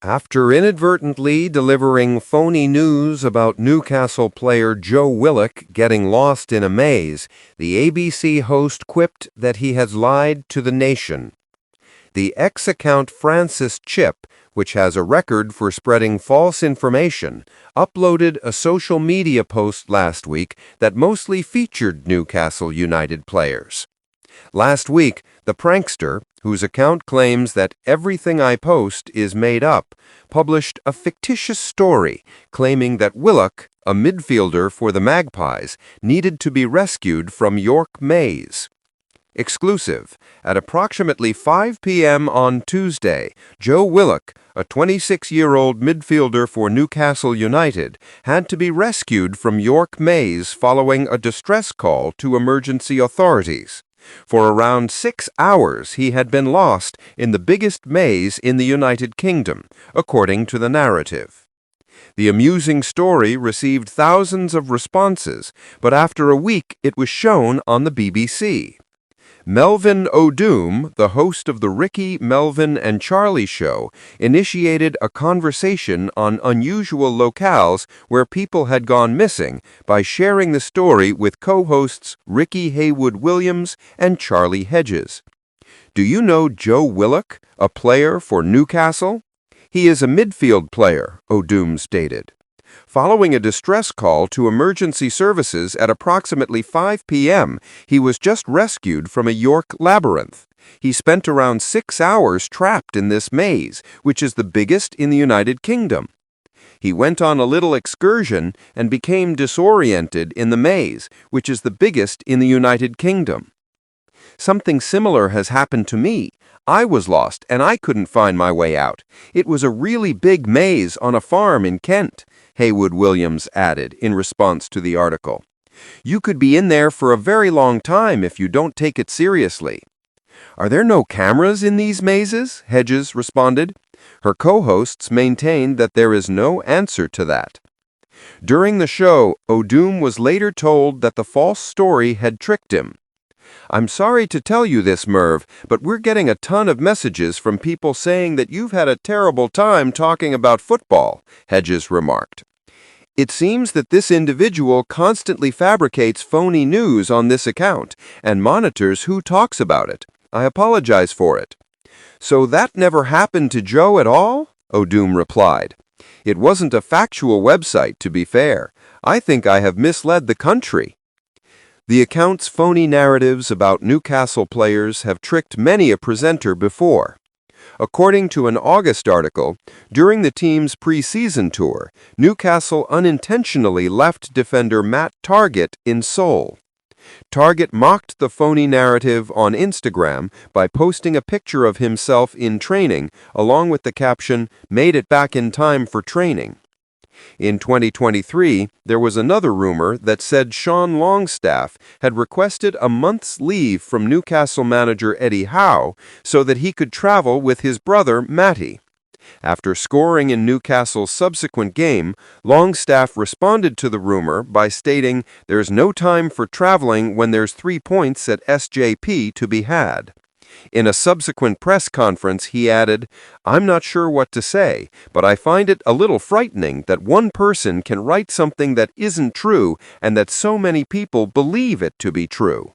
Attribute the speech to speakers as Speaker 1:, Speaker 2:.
Speaker 1: After inadvertently delivering phony news about Newcastle player Joe Willock getting lost in a maze, the ABC host quipped that he has lied to the nation. The X-account Francis Chip, which has a record for spreading false information, uploaded a social media post last week that mostly featured Newcastle United players. Last week, the prankster, whose account claims that everything I post is made up, published a fictitious story claiming that Willock, a midfielder for the Magpies, needed to be rescued from York Maze. Exclusive. At approximately 5 p.m. on Tuesday, Joe Willock, a 26-year-old midfielder for Newcastle United, had to be rescued from York Maze following a distress call to emergency authorities. For around 6 hours he had been lost in the biggest maze in the United Kingdom, according to the narrative. The amusing story received thousands of responses, but after a week it was shown on the BBC. Melvin Odoom, the host of the Ricky, Melvin, and Charlie show, initiated a conversation on unusual locales where people had gone missing by sharing the story with co-hosts Ricky Haywood-Williams and Charlie Hedges. Do you know Joe Willock, a player for Newcastle? He is a midfield player, Odoom stated. Following a distress call to emergency services at approximately 5 p.m., he was just rescued from a York labyrinth. He spent around 6 hours trapped in this maze, which is the biggest in the United Kingdom. He went on a little excursion and became disoriented in the maze, which is the biggest in the United Kingdom. Something similar has happened to me. I was lost and I couldn't find my way out. It was a really big maze on a farm in Kent, Haywood-Williams added in response to the article. You could be in there for a very long time if you don't take it seriously. Are there no cameras in these mazes? Hedges responded. Her co-hosts maintained that there is no answer to that. During the show, Odoom was later told that the false story had tricked him. I'm sorry to tell you this, Merv, but we're getting a ton of messages from people saying that you've had a terrible time talking about football, Hedges remarked. It seems that this individual constantly fabricates phony news on this account and monitors who talks about it. I apologize for it. So that never happened to Joe at all? Odoom replied. It wasn't a factual website, to be fair. I think I have misled the country. The account's phony narratives about Newcastle players have tricked many a presenter before. According to an August article, during the team's pre-season tour, Newcastle unintentionally left defender Matt Targett in Seoul. Targett mocked the phony narrative on Instagram by posting a picture of himself in training, along with the caption, "Made it back in time for training." In 2023, there was another rumor that said Sean Longstaff had requested a month's leave from Newcastle manager Eddie Howe so that he could travel with his brother Matty. After scoring in Newcastle's subsequent game, Longstaff responded to the rumor by stating, "There's no time for traveling when there's 3 points at SJP to be had." In a subsequent press conference, he added, "I'm not sure what to say, but I find it a little frightening that one person can write something that isn't true and that so many people believe it to be true."